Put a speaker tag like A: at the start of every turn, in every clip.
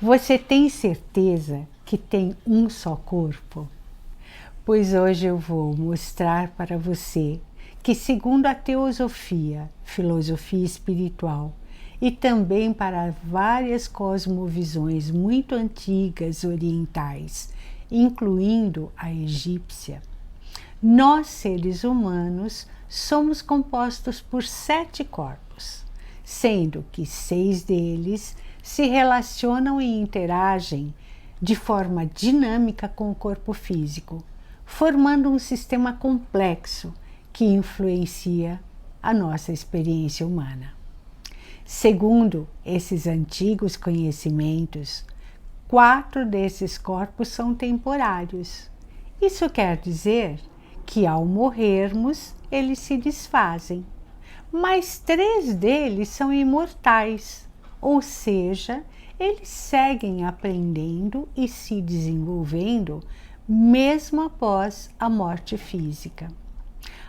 A: Você tem certeza que tem um só corpo? Pois hoje eu vou mostrar para você que, segundo a teosofia, filosofia espiritual, e também para várias cosmovisões muito antigas orientais, incluindo a egípcia, nós, seres humanos, somos compostos por 7 corpos, sendo que 6 deles se relacionam e interagem de forma dinâmica com o corpo físico, formando um sistema complexo que influencia a nossa experiência humana. Segundo esses antigos conhecimentos, 4 desses corpos são temporários. Isso quer dizer que ao morrermos, eles se desfazem, mas 3 deles são imortais, ou seja, eles seguem aprendendo e se desenvolvendo mesmo após a morte física.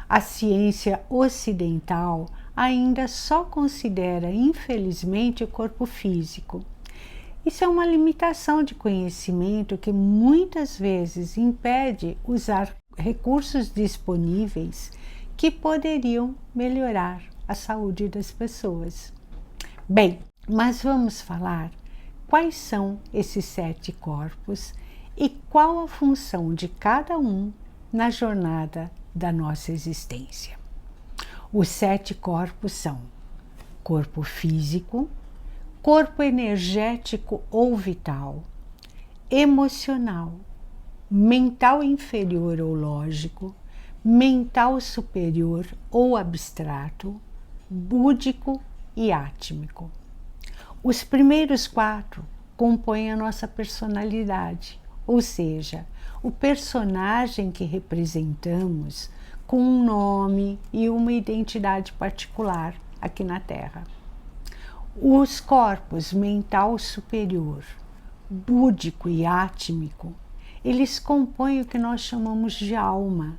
A: A ciência ocidental ainda só considera, infelizmente, o corpo físico. Isso é uma limitação de conhecimento que muitas vezes impede usar recursos disponíveis que poderiam melhorar a saúde das pessoas. Bem, mas vamos falar quais são esses 7 corpos e qual a função de cada um na jornada da nossa existência. Os 7 corpos são corpo físico, corpo energético ou vital, emocional, mental inferior ou lógico, mental superior ou abstrato, búdico e átmico. Os primeiros 4 compõem a nossa personalidade, ou seja, o personagem que representamos com um nome e uma identidade particular aqui na Terra. Os corpos mental superior, búdico e átmico, eles compõem o que nós chamamos de alma,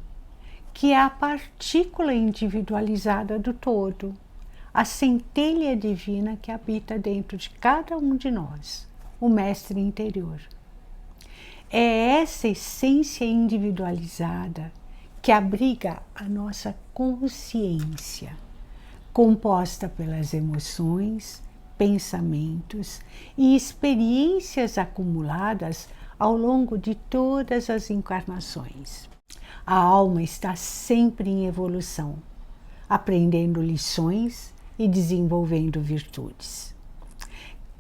A: que é a partícula individualizada do todo, a centelha divina que habita dentro de cada um de nós, o mestre interior. É essa essência individualizada que abriga a nossa consciência, composta pelas emoções, pensamentos e experiências acumuladas ao longo de todas as encarnações. A alma está sempre em evolução, aprendendo lições e desenvolvendo virtudes.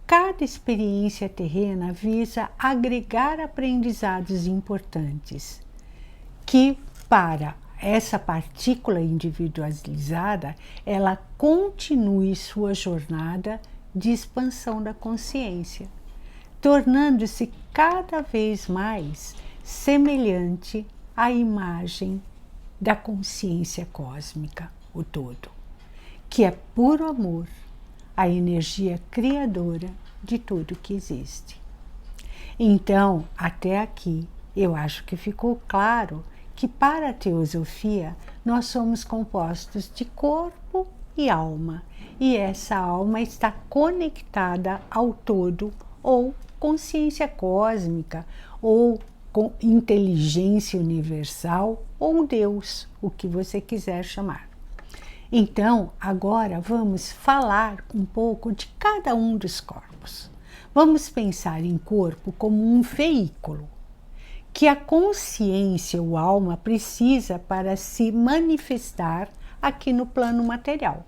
A: Cada experiência terrena visa agregar aprendizados importantes que, para essa partícula individualizada, ela continue sua jornada de expansão da consciência, tornando-se cada vez mais semelhante à imagem da consciência cósmica, o todo, que é puro amor, a energia criadora de tudo que existe. Então, até aqui, eu acho que ficou claro que para a teosofia nós somos compostos de corpo e alma, e essa alma está conectada ao todo, ou consciência cósmica, ou com inteligência universal, ou Deus, o que você quiser chamar. Então, agora vamos falar um pouco de cada um dos corpos. Vamos pensar em corpo como um veículo que a consciência ou alma precisa para se manifestar aqui no plano material.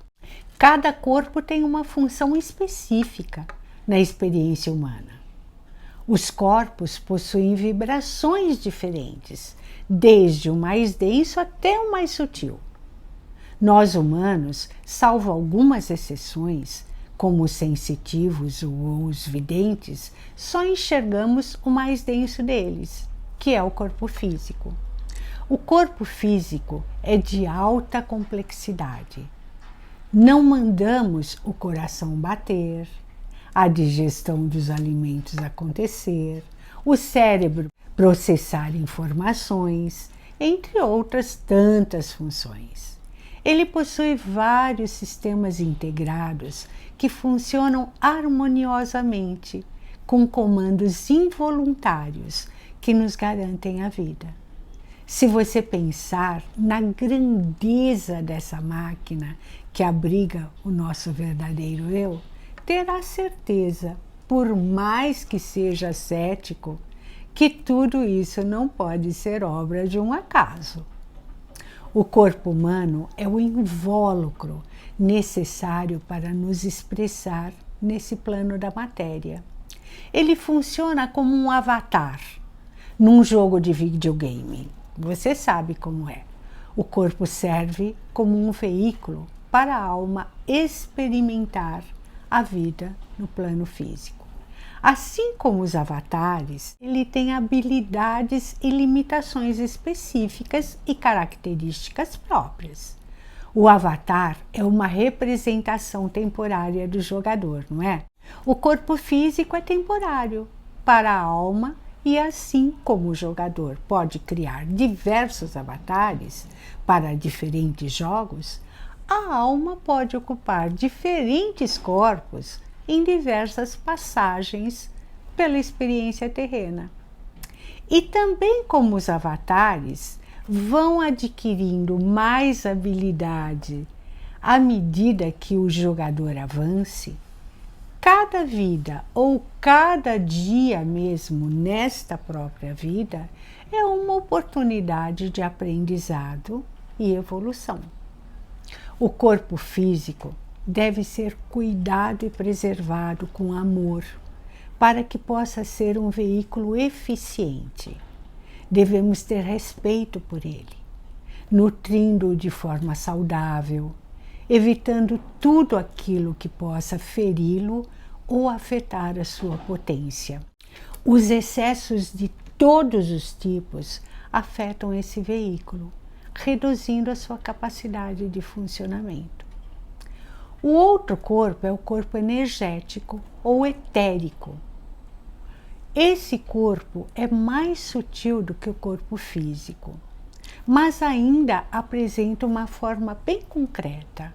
A: Cada corpo tem uma função específica na experiência humana. Os corpos possuem vibrações diferentes, desde o mais denso até o mais sutil. Nós humanos, salvo algumas exceções, como os sensitivos ou os videntes, só enxergamos o mais denso deles, que é o corpo físico. O corpo físico é de alta complexidade. Não mandamos o coração bater, a digestão dos alimentos acontecer, o cérebro processar informações, entre outras tantas funções. Ele possui vários sistemas integrados que funcionam harmoniosamente, com comandos involuntários que nos garantem a vida. Se você pensar na grandeza dessa máquina que abriga o nosso verdadeiro eu, terá certeza, por mais que seja cético, que tudo isso não pode ser obra de um acaso. O corpo humano é o invólucro necessário para nos expressar nesse plano da matéria. Ele funciona como um avatar num jogo de videogame. Você sabe como é. O corpo serve como um veículo para a alma experimentar a vida no plano físico. Assim como os avatares, ele tem habilidades e limitações específicas e características próprias. O avatar é uma representação temporária do jogador, não é? O corpo físico é temporário para a alma e assim como o jogador pode criar diversos avatares para diferentes jogos, a alma pode ocupar diferentes corpos em diversas passagens pela experiência terrena. E também como os avatares vão adquirindo mais habilidade à medida que o jogador avance, cada vida ou cada dia mesmo nesta própria vida é uma oportunidade de aprendizado e evolução. O corpo físico deve ser cuidado e preservado com amor para que possa ser um veículo eficiente. Devemos ter respeito por ele, nutrindo-o de forma saudável, evitando tudo aquilo que possa feri-lo ou afetar a sua potência. Os excessos de todos os tipos afetam esse veículo, reduzindo a sua capacidade de funcionamento. O outro corpo é o corpo energético ou etérico. Esse corpo é mais sutil do que o corpo físico, mas ainda apresenta uma forma bem concreta.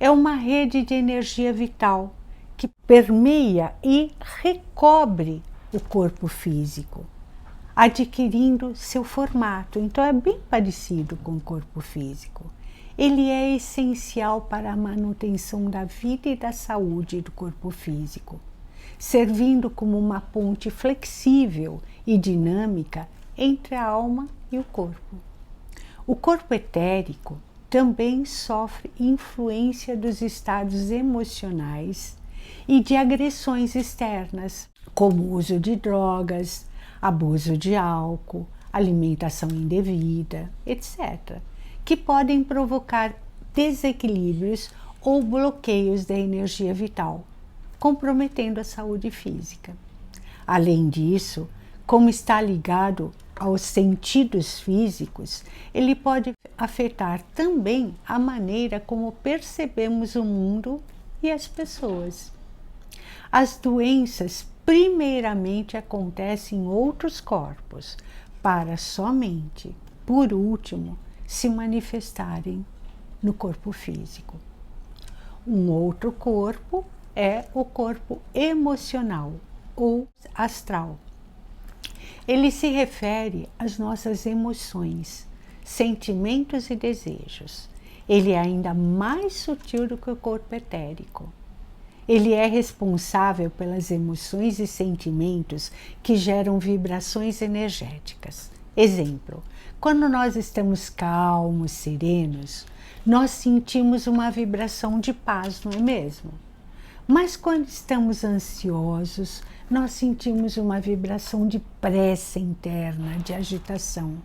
A: É uma rede de energia vital que permeia e recobre o corpo físico, adquirindo seu formato. Então é bem parecido com o corpo físico. Ele é essencial para a manutenção da vida e da saúde do corpo físico, servindo como uma ponte flexível e dinâmica entre a alma e o corpo. O corpo etérico também sofre influência dos estados emocionais e de agressões externas, como o uso de drogas, abuso de álcool, alimentação indevida, etc., que podem provocar desequilíbrios ou bloqueios da energia vital, comprometendo a saúde física. Além disso, como está ligado aos sentidos físicos, ele pode afetar também a maneira como percebemos o mundo e as pessoas. As doenças primeiramente acontecem em outros corpos, para somente, por último, se manifestarem no corpo físico. Um outro corpo é o corpo emocional ou astral. Ele se refere às nossas emoções, sentimentos e desejos. Ele é ainda mais sutil do que o corpo etérico. Ele é responsável pelas emoções e sentimentos que geram vibrações energéticas. Exemplo, quando nós estamos calmos, serenos, nós sentimos uma vibração de paz, não é mesmo? Mas quando estamos ansiosos, nós sentimos uma vibração de pressa interna, de agitação.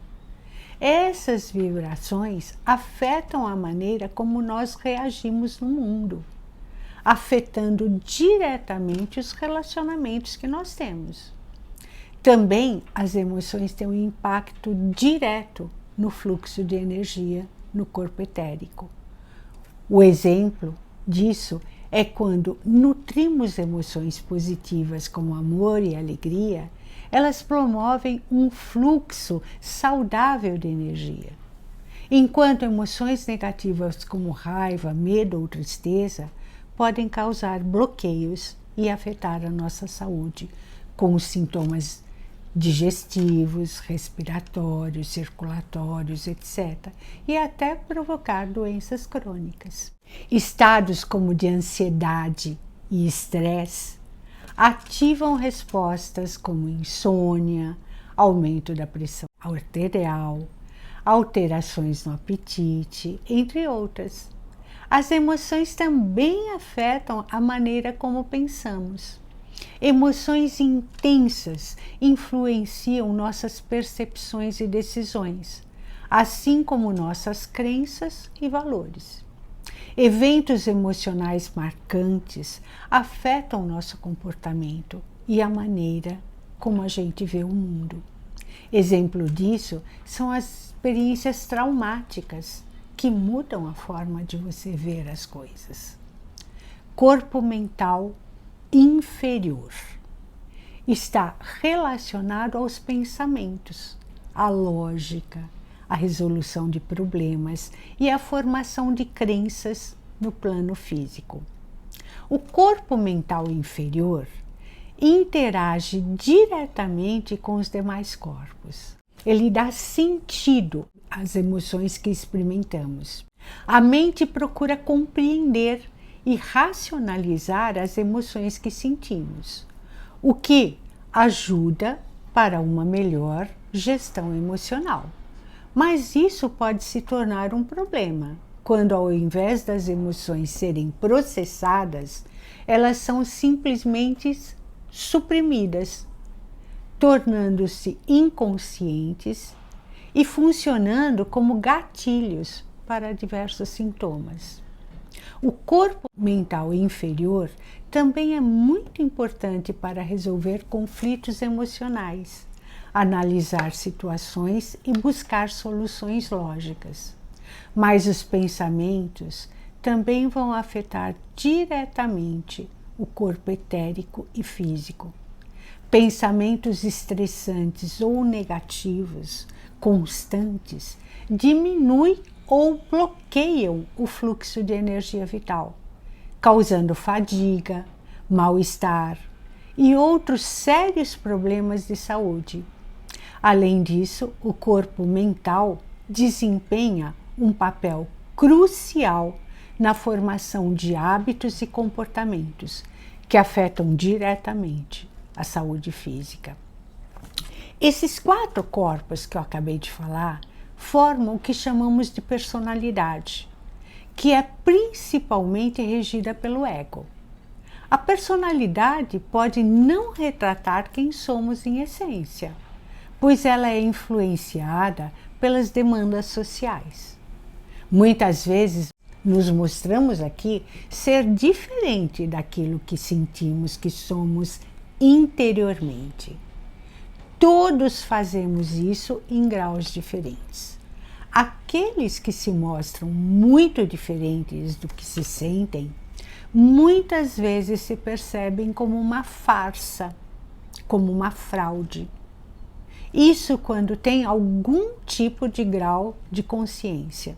A: Essas vibrações afetam a maneira como nós reagimos no mundo, afetando diretamente os relacionamentos que nós temos. Também as emoções têm um impacto direto no fluxo de energia no corpo etérico. O exemplo disso é quando nutrimos emoções positivas como amor e alegria, elas promovem um fluxo saudável de energia. Enquanto emoções negativas como raiva, medo ou tristeza podem causar bloqueios e afetar a nossa saúde, com os sintomas digestivos, respiratórios, circulatórios, etc., e até provocar doenças crônicas. Estados como de ansiedade e estresse ativam respostas como insônia, aumento da pressão arterial, alterações no apetite, entre outras. As emoções também afetam a maneira como pensamos. Emoções intensas influenciam nossas percepções e decisões, assim como nossas crenças e valores. Eventos emocionais marcantes afetam nosso comportamento e a maneira como a gente vê o mundo. Exemplo disso são as experiências traumáticas, que mudam a forma de você ver as coisas. Corpo mental inferior está relacionado aos pensamentos, à lógica, à resolução de problemas e à formação de crenças no plano físico. O corpo mental inferior interage diretamente com os demais corpos. Ele dá sentido às emoções que experimentamos. A mente procura compreender e racionalizar as emoções que sentimos, o que ajuda para uma melhor gestão emocional. Mas isso pode se tornar um problema, quando ao invés das emoções serem processadas, elas são simplesmente suprimidas, tornando-se inconscientes e funcionando como gatilhos para diversos sintomas. O corpo mental inferior também é muito importante para resolver conflitos emocionais, analisar situações e buscar soluções lógicas. Mas os pensamentos também vão afetar diretamente o corpo etérico e físico. Pensamentos estressantes ou negativos, constantes, diminuem ou bloqueiam o fluxo de energia vital, causando fadiga, mal-estar e outros sérios problemas de saúde. Além disso, o corpo mental desempenha um papel crucial na formação de hábitos e comportamentos que afetam diretamente a saúde física. Esses 4 corpos que eu acabei de falar formam o que chamamos de personalidade, que é principalmente regida pelo ego. A personalidade pode não retratar quem somos em essência, pois ela é influenciada pelas demandas sociais. Muitas vezes nos mostramos aqui ser diferente daquilo que sentimos que somos interiormente. Todos fazemos isso em graus diferentes. Aqueles que se mostram muito diferentes do que se sentem, muitas vezes se percebem como uma farsa, como uma fraude. Isso quando tem algum tipo de grau de consciência.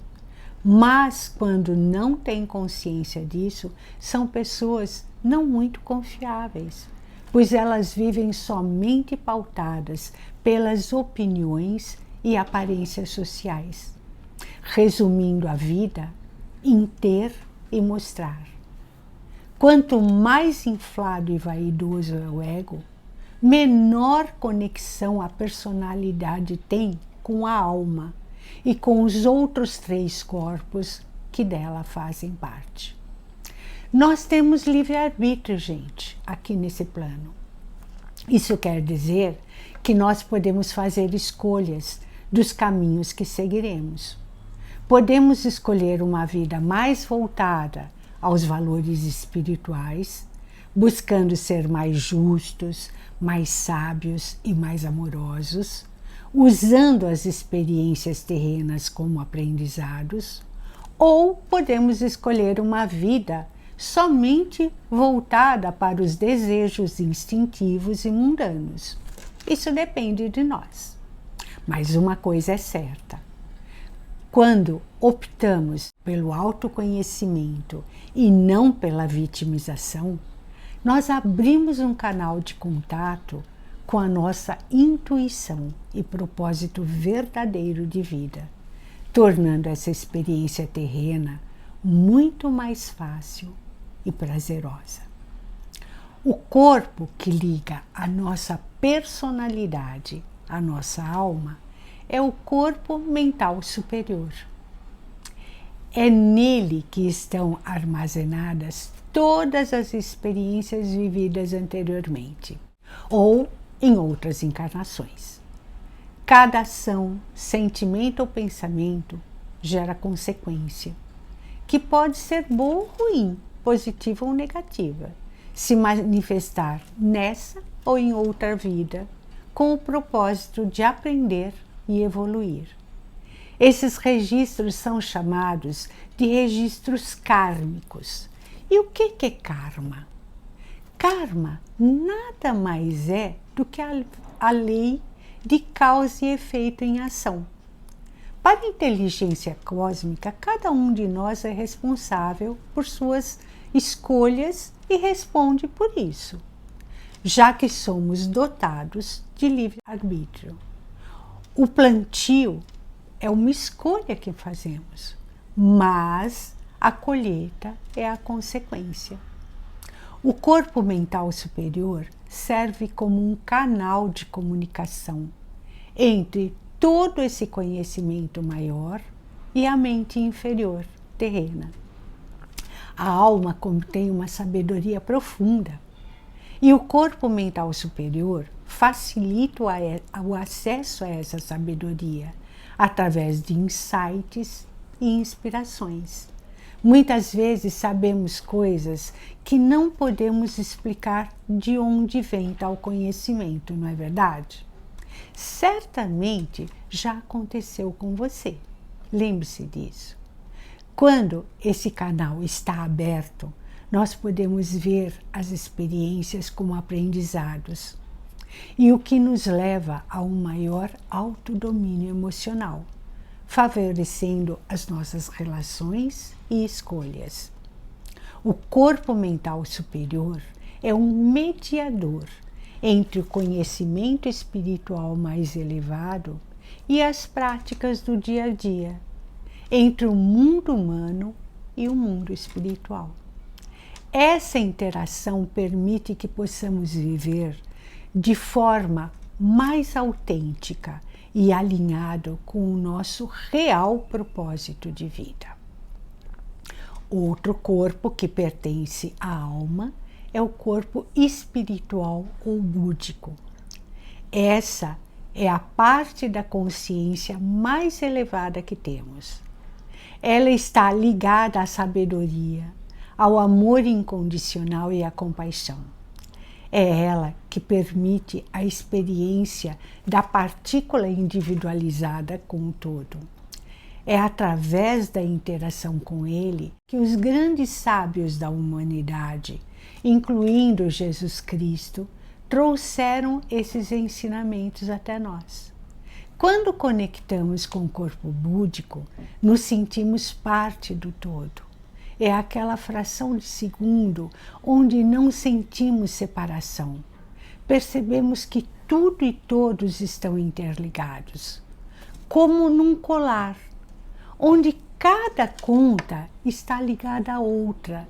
A: Mas quando não tem consciência disso, são pessoas não muito confiáveis, pois elas vivem somente pautadas pelas opiniões e aparências sociais, resumindo a vida em ter e mostrar. Quanto mais inflado e vaidoso é o ego, menor conexão a personalidade tem com a alma e com os outros 3 corpos que dela fazem parte. Nós temos livre-arbítrio, gente, aqui nesse plano. Isso quer dizer que nós podemos fazer escolhas dos caminhos que seguiremos. Podemos escolher uma vida mais voltada aos valores espirituais, buscando ser mais justos, mais sábios e mais amorosos, usando as experiências terrenas como aprendizados, ou podemos escolher uma vida somente voltada para os desejos instintivos e mundanos. Isso depende de nós. Mas uma coisa é certa: quando optamos pelo autoconhecimento e não pela vitimização, nós abrimos um canal de contato com a nossa intuição e propósito verdadeiro de vida, tornando essa experiência terrena muito mais fácil e prazerosa. O corpo que liga a nossa personalidade à nossa alma é o corpo mental superior. É nele que estão armazenadas todas as experiências vividas anteriormente ou em outras encarnações. Cada ação, sentimento ou pensamento gera consequência, que pode ser boa ou ruim, positiva ou negativa, se manifestar nessa ou em outra vida, com o propósito de aprender e evoluir. Esses registros são chamados de registros kármicos. E o que é karma? Karma nada mais é do que a lei de causa e efeito em ação. Para a inteligência cósmica, cada um de nós é responsável por suas escolhas e responde por isso, já que somos dotados de livre-arbítrio. O plantio é uma escolha que fazemos, mas a colheita é a consequência. O corpo mental superior serve como um canal de comunicação entre todo esse conhecimento maior e a mente inferior, terrena. A alma contém uma sabedoria profunda e o corpo mental superior facilita o acesso a essa sabedoria através de insights e inspirações. Muitas vezes sabemos coisas que não podemos explicar de onde vem tal conhecimento, não é verdade? Certamente já aconteceu com você. Lembre-se disso. Quando esse canal está aberto, nós podemos ver as experiências como aprendizados, e o que nos leva a um maior autodomínio emocional, favorecendo as nossas relações e escolhas. O corpo mental superior é um mediador entre o conhecimento espiritual mais elevado e as práticas do dia a dia, entre o mundo humano e o mundo espiritual. Essa interação permite que possamos viver de forma mais autêntica e alinhado com o nosso real propósito de vida. Outro corpo que pertence à alma é o corpo espiritual ou búdico. Essa é a parte da consciência mais elevada que temos. Ela está ligada à sabedoria, ao amor incondicional e à compaixão. É ela que permite a experiência da partícula individualizada com o todo. É através da interação com ele que os grandes sábios da humanidade, incluindo Jesus Cristo, trouxeram esses ensinamentos até nós. Quando conectamos com o corpo búdico, nos sentimos parte do todo. É aquela fração de segundo onde não sentimos separação. Percebemos que tudo e todos estão interligados, como num colar, onde cada conta está ligada à outra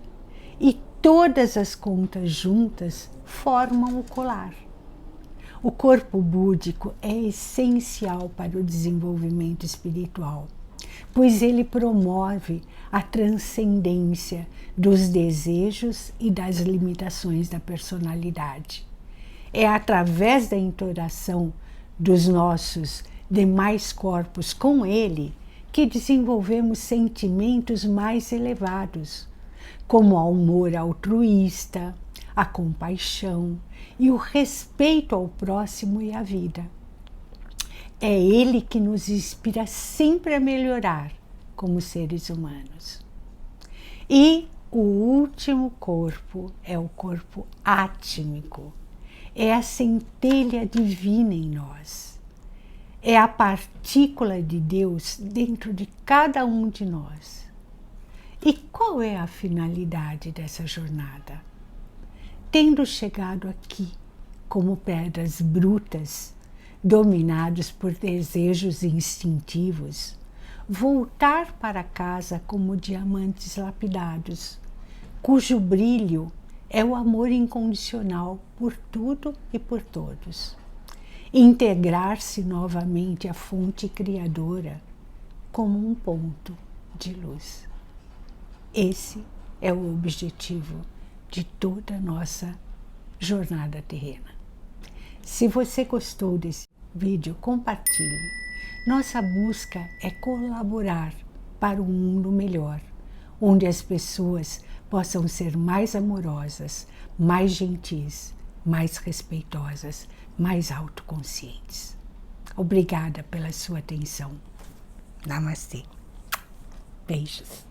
A: e todas as contas juntas formam o colar. O corpo búdico é essencial para o desenvolvimento espiritual, pois ele promove a transcendência dos desejos e das limitações da personalidade. É através da interação dos nossos demais corpos com ele que desenvolvemos sentimentos mais elevados, como o amor altruísta, a compaixão e o respeito ao próximo e à vida. É ele que nos inspira sempre a melhorar como seres humanos. E o último corpo é o corpo átmico. É a centelha divina em nós. É a partícula de Deus dentro de cada um de nós. E qual é a finalidade dessa jornada? tendo chegado aqui como pedras brutas, dominados por desejos instintivos, voltar para casa como diamantes lapidados, cujo brilho é o amor incondicional por tudo e por todos. Integrar-se novamente à fonte criadora como um ponto de luz. Esse é o objetivo de toda a nossa jornada terrena. Se você gostou desse vídeo, compartilhe. Nossa busca é colaborar para um mundo melhor, onde as pessoas possam ser mais amorosas, mais gentis, mais respeitosas, mais autoconscientes. Obrigada pela sua atenção. Namastê. Beijos.